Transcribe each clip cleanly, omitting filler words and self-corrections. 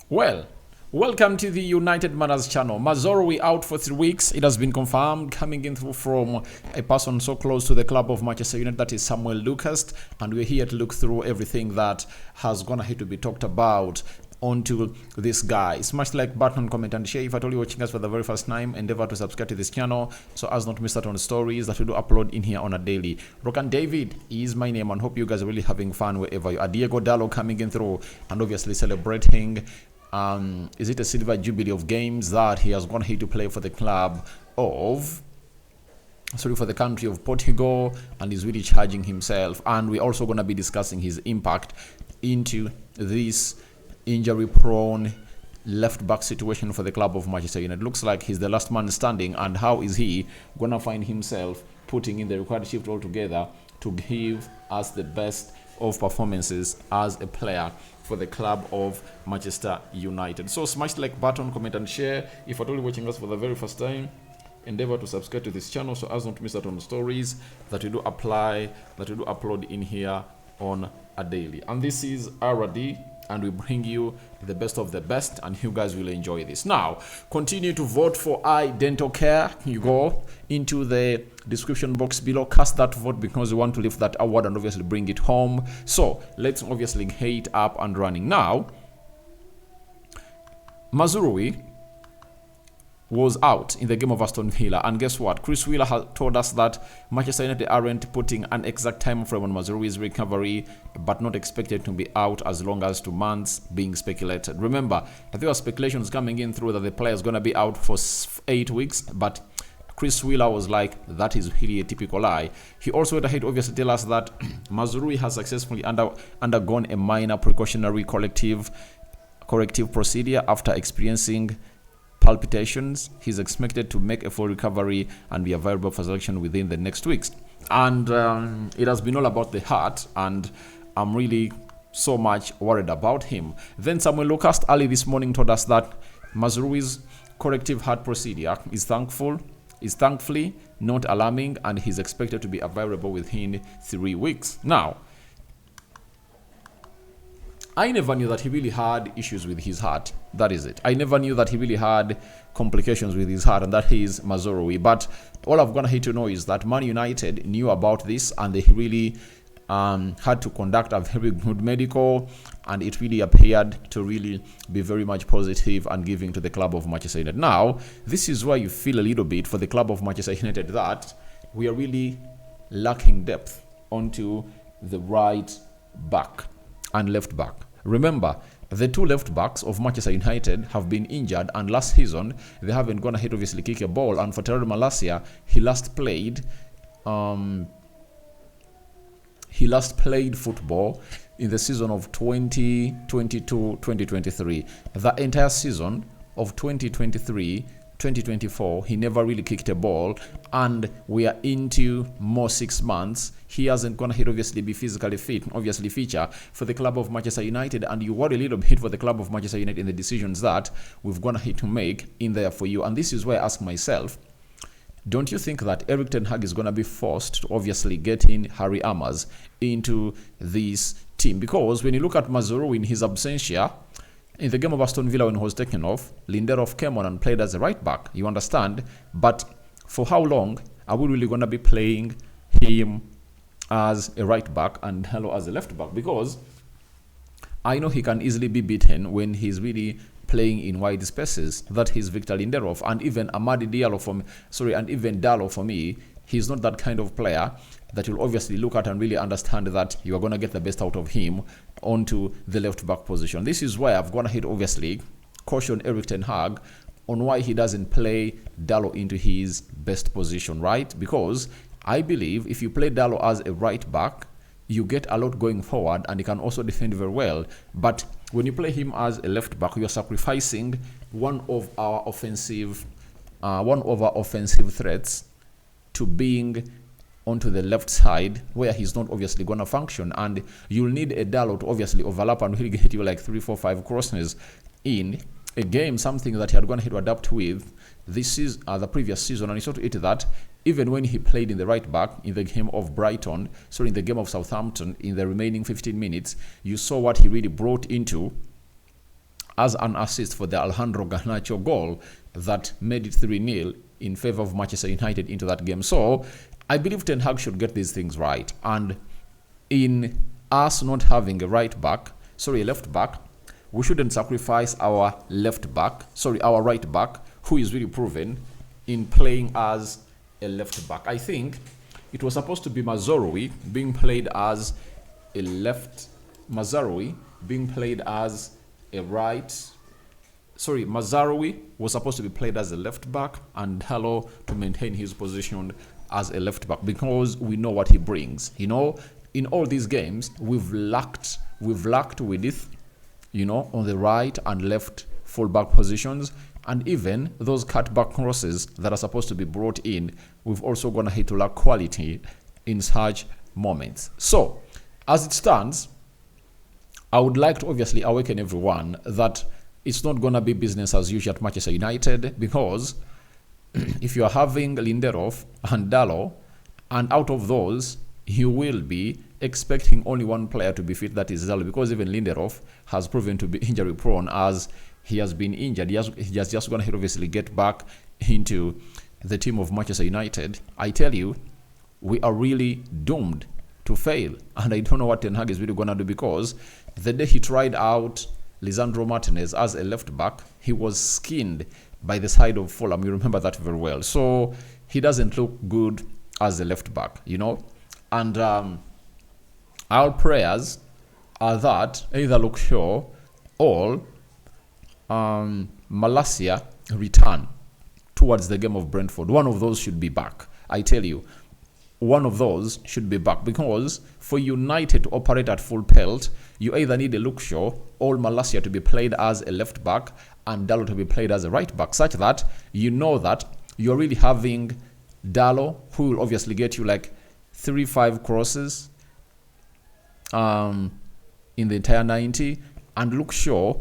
Well, welcome to the United Manners channel. Mazraoui out for 3 weeks. It has been confirmed, coming in through from a person so close to the club of Manchester United, that is Samuel Lucas, and we're here to look through everything that has gone ahead to be talked about onto this guy. Smash the like button, comment and share. If at all you're watching us for the very first time, endeavor to subscribe to this channel so as not to miss out on stories that we do upload in here on a daily. Rokan David is my name, and hope you guys are really having fun wherever you are. Diego Dalot coming in through and obviously celebrating is it a silver jubilee of games that he has gone here to play for the club of for the country of Portugal, and is really charging himself. And we're also going to be discussing his impact into this injury prone left back situation for the club of Manchester United. Looks like he's the last man standing, and how is he gonna find himself putting in the required shift altogether to give us the best of performances as a player for the club of Manchester United. So smash the like button, comment and share. If at all you're watching us for the very first time, endeavor to subscribe to this channel so as not to miss out on the stories that we do upload in here on a daily. And this is RD, and we bring you the best of the best, and you guys will enjoy this. Now, continue to vote for Dental Care. You go into the description box below, cast that vote, because we want to lift that award and obviously bring it home. So let's obviously get up and running. Now, Mazraoui was out in the game of Aston Villa, and guess what? Chris Wheeler has told us that Manchester United aren't putting an exact time frame on Mazraoui's recovery, but not expected to be out as long as 2 months being speculated. Remember, there were speculations coming in through that the player is going to be out for 8 weeks, but Chris Wheeler was like, that is really a typical lie. He also went ahead to obviously tell us that Mazraoui has successfully undergone a minor precautionary corrective procedure after experiencing palpitations. He's expected to make a full recovery and be available for selection within the next weeks. And it has been all about the heart, and I'm really so much worried about him. Then Samuel Lucas early this morning told us that Mazraoui's corrective heart procedure is thankfully not alarming, and he's expected to be available within 3 weeks. Now, I never knew that he really had issues with his heart. That is it. I never knew that he really had complications with his heart, and that is Mazraoui. But all I've gonna hate to know is that Man United knew about this, and they really had to conduct a very good medical, and it really appeared to really be very much positive and giving to the club of Manchester United. Now, this is where you feel a little bit for the club of Manchester United that we are really lacking depth onto the right back and left back. Remember, the 2 left backs of Manchester United have been injured, and last season they haven't gone ahead obviously kick a ball. And for Terry Malacia, he last played football in the season of 2022-2023. The entire season of 2023-2024, he never really kicked a ball, and we are into more 6 months. He hasn't gone ahead obviously be physically fit, obviously feature for the club of Manchester United, and you worry a little bit for the club of Manchester United in the decisions that we've gone ahead to make in there for you. And this is where I ask myself, don't you think that Erik ten Hag is going to be forced to obviously get in Harry Amers into this team? Because when you look at Mazraoui in his absentia, in the game of Aston Villa when he was taken off, Lindelof came on and played as a right back, you understand? But for how long are we really going to be playing him as a right back and Dalot as a left back? Because I know he can easily be beaten when he's really playing in wide spaces. That is Victor Lindelof, and even Amadi Diallo and even Dalot for me. He's not that kind of player that you'll obviously look at and really understand that you are going to get the best out of him onto the left back position. This is why I've gone ahead obviously caution Erik ten Hag on why he doesn't play Dalot into his best position, right? Because I believe if you play Dalot as a right back, you get a lot going forward, and he can also defend very well. But when you play him as a left back, you are sacrificing one of our offensive threats to being onto the left side, where he's not obviously going to function, and you'll need a Dalot to obviously overlap and he'll get you like 3, 4, 5 crosses in a game, something that he had gone ahead to adapt with this is the previous season, and he saw to it that even when he played in the right back in the game of in the game of Southampton, in the remaining 15 minutes, you saw what he really brought into as an assist for the Alejandro Garnacho goal that made it 3-0 in favor of Manchester United into that game. So I believe Ten Hag should get these things right. And in us not having a left back, we shouldn't sacrifice our our right back, who is really proven in playing as a left back. I think it was supposed to be Mazraoui being played as a left. Mazraoui being played as a right. Mazraoui was supposed to be played as a left back, and Dalot to maintain his position as a left back, because we know what he brings. You know, in all these games, we've lacked width, you know, on the right and left full-back positions. And even those cut-back crosses that are supposed to be brought in, we've also gone ahead to lack quality in such moments. So, as it stands, I would like to obviously awaken everyone that it's not going to be business as usual at Manchester United, because if you are having Lindelof and Dalot, and out of those, you will be expecting only one player to be fit, that is Dalot, because even Lindelof has proven to be injury prone as he has been injured. He has just gone ahead obviously get back into the team of Manchester United. I tell you, we are really doomed to fail. And I don't know what Ten Hag is really going to do, because the day he tried out Lisandro Martinez as a left back, he was skinned by the side of Fulham. You remember that very well. So he doesn't look good as a left back, you know. And our prayers are that either Lukshaw or Malacia return towards the game of Brentford. One of those should be back. I tell you, one of those should be back, because for United to operate at full pelt, you either need a Lukshaw or Malacia to be played as a left back and Dalot to be played as a right back, such that you know that you're really having Dalot, who will obviously get you like 3-5 crosses in the entire 90, and Lukshaw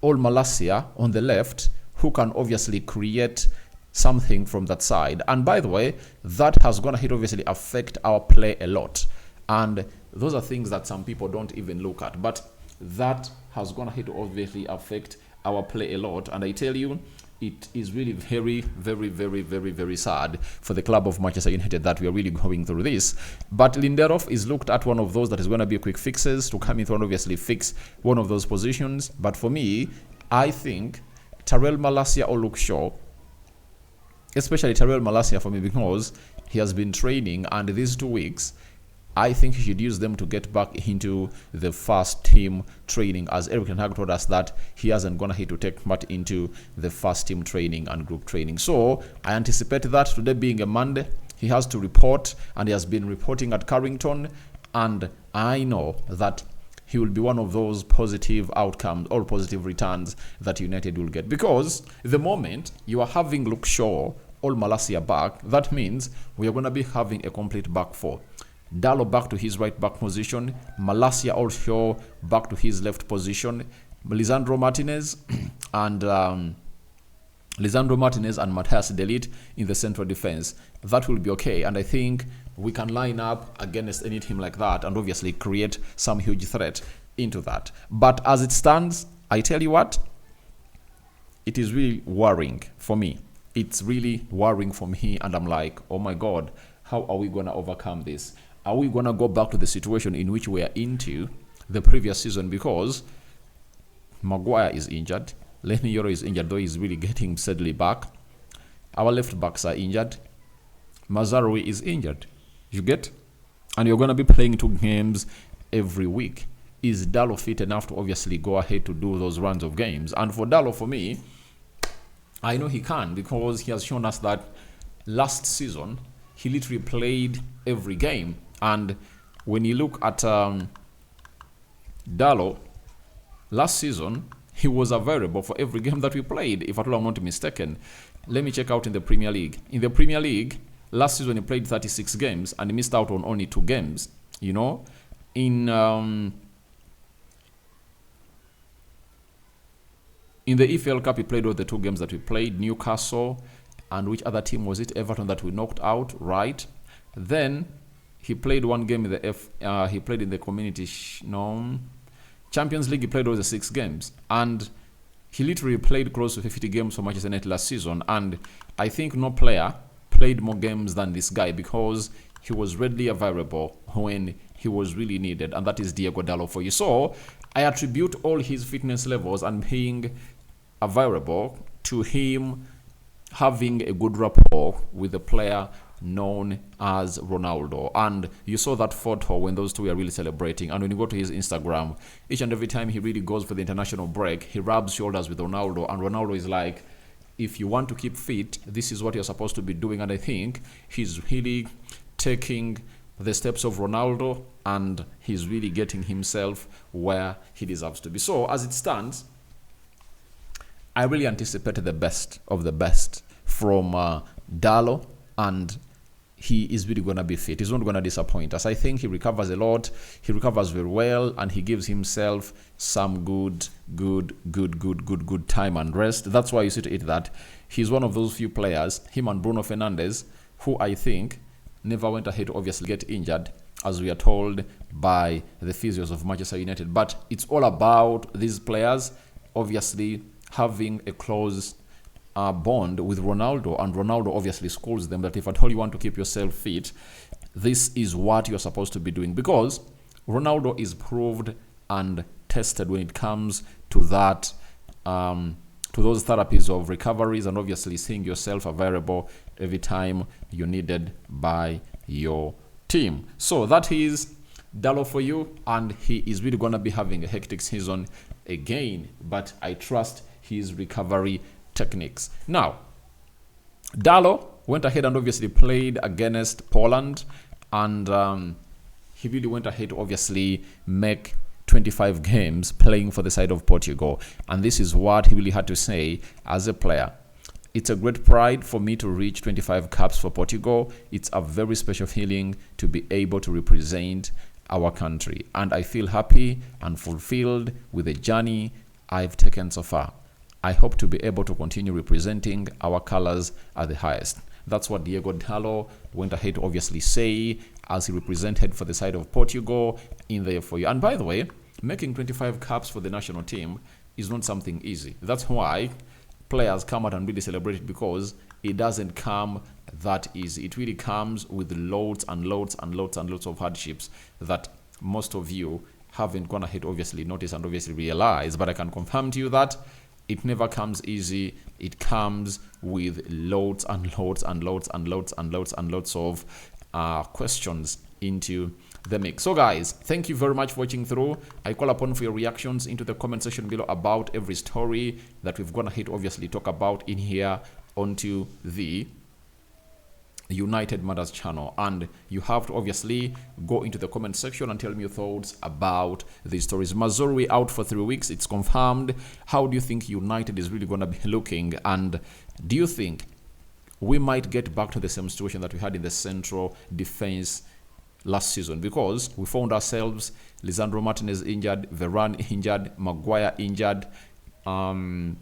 or Malacia on the left, who can obviously create something from that side. And by the way, that has gone ahead obviously affect our play a lot. And those are things that some people don't even look at. But that has gone ahead to obviously affect our play a lot. And I tell you, it is really very, very, very, very, very sad for the club of Manchester United that we are really going through this. But Lindelof is looked at one of those that is going to be quick fixes to come in and obviously fix one of those positions. But for me, I think Tyrell Malacia or Lukshaw, especially Tyrell Malacia for me, because he has been training, and these 2 weeks, I think he should use them to get back into the first team training, as Erik Ten Hag told us that he hasn't gone ahead to take part into the first team training and group training. So I anticipate that today being a Monday, he has to report, and he has been reporting at Carrington, and I know that he will be one of those positive outcomes or positive returns that United will get. Because the moment you are having Lukshaw or Malacia back, that means we are going to be having a complete back four. Dalot back to his right back position, Malacia also back to his left position, Lisandro Martinez and Matthias de Ligt in the central defense. That will be okay, and I think we can line up against any team like that and obviously create some huge threat into that. But as it stands, I tell you what, it is really worrying for me. It's really worrying for me, and I'm like, oh my God, how are we going to overcome this? Are we going to go back to the situation in which we are into the previous season? Because Maguire is injured. Lenny Yoro is injured, though he's really getting steadily back. Our left backs are injured. Mazraoui is injured. You get? And you're going to be playing 2 games every week. Is Dalot fit enough to obviously go ahead to do those runs of games? And for Dalot, for me, I know he can, because he has shown us that last season, he literally played every game. And when you look at Dalot, last season, he was available for every game that we played, if at all I'm not mistaken. Let me check out in the Premier League. In the Premier League, last season he played 36 games and he missed out on only 2 games. You know, in the EFL Cup, he played all the 2 games that we played. Newcastle, and which other team was it? Everton, that we knocked out, right? Then he played 1 game in the he played in the Champions League. He played all the 6 games, and He literally played close to 50 games for Manchester United last season, and I think no player played more games than this guy because he was readily available when he was really needed, and that is Diego Dalot for you. So I attribute all his fitness levels and being available to him having a good rapport with a player known as Ronaldo. And you saw that photo when those two were really celebrating. And when you go to his Instagram, each and every time he really goes for the international break, he rubs shoulders with Ronaldo, and Ronaldo is like, if you want to keep fit, this is what you're supposed to be doing. And I think he's really taking the steps of Ronaldo, and he's really getting himself where he deserves to be. So as it stands, I really anticipate the best of the best from Dalot, and he is really going to be fit. He's not going to disappoint us. I think he recovers a lot. He recovers very well, and he gives himself some good time and rest. That's why you see to it that he's one of those few players, him and Bruno Fernandes, who I think never went ahead to obviously get injured, as we are told by the physios of Manchester United. But it's all about these players obviously having a close bond with Ronaldo, and Ronaldo obviously schools them that if at all you want to keep yourself fit, this is what you're supposed to be doing, because Ronaldo is proved and tested when it comes to that to those therapies of recoveries and obviously seeing yourself available every time you're needed by your team. So that is Dalot for you, and he is really going to be having a hectic season again, but I trust his recovery techniques. Now, Dalot went ahead and obviously played against Poland, and he really went ahead to obviously make 25 games playing for the side of Portugal, and this is what he really had to say as a player. It's a great pride for me to reach 25 caps for Portugal. It's a very special feeling to be able to represent our country, and I feel happy and fulfilled with the journey I've taken so far. I hope to be able to continue representing our colors at the highest. That's what Diego Dalot went ahead to obviously say as he represented for the side of Portugal in there for you. And by the way, making 25 caps for the national team is not something easy. That's why players come out and really celebrate it, because it doesn't come that easy. It really comes with loads and loads of hardships that most of you haven't gone ahead obviously notice and obviously realize. But I can confirm to you that it never comes easy. It comes with loads of questions into the mix. So guys, thank you very much for watching through. I call upon for your reactions into the comment section below about every story that we've gone ahead obviously talk about in here onto the United Matters channel, and you have to obviously go into the comment section and tell me your thoughts about these stories. Mazraoui out for 3 weeks, it's confirmed. How do you think United is really going to be looking, and do you think we might get back to the same situation that we had in the central defense last season? Because we found ourselves Lisandro Martinez injured, Varane injured, Maguire injured, who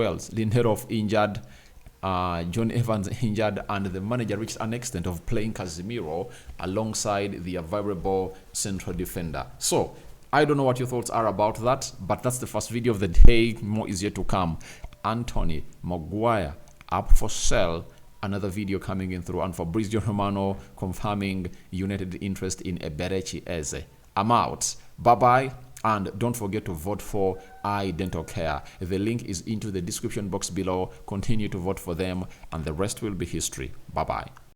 else? Lindelof injured, John Evans injured, and the manager reached an extent of playing Casemiro alongside the available central defender. So I don't know what your thoughts are about that, but that's the first video of the day. More is yet to come. Anthony Maguire up for sale, another video coming in through, and Fabrizio Romano confirming United interest in Eberechi Eze. I'm out. Bye bye. And don't forget to vote for iDental Care. The link is into the description box below. Continue to vote for them, and the rest will be history. Bye-bye.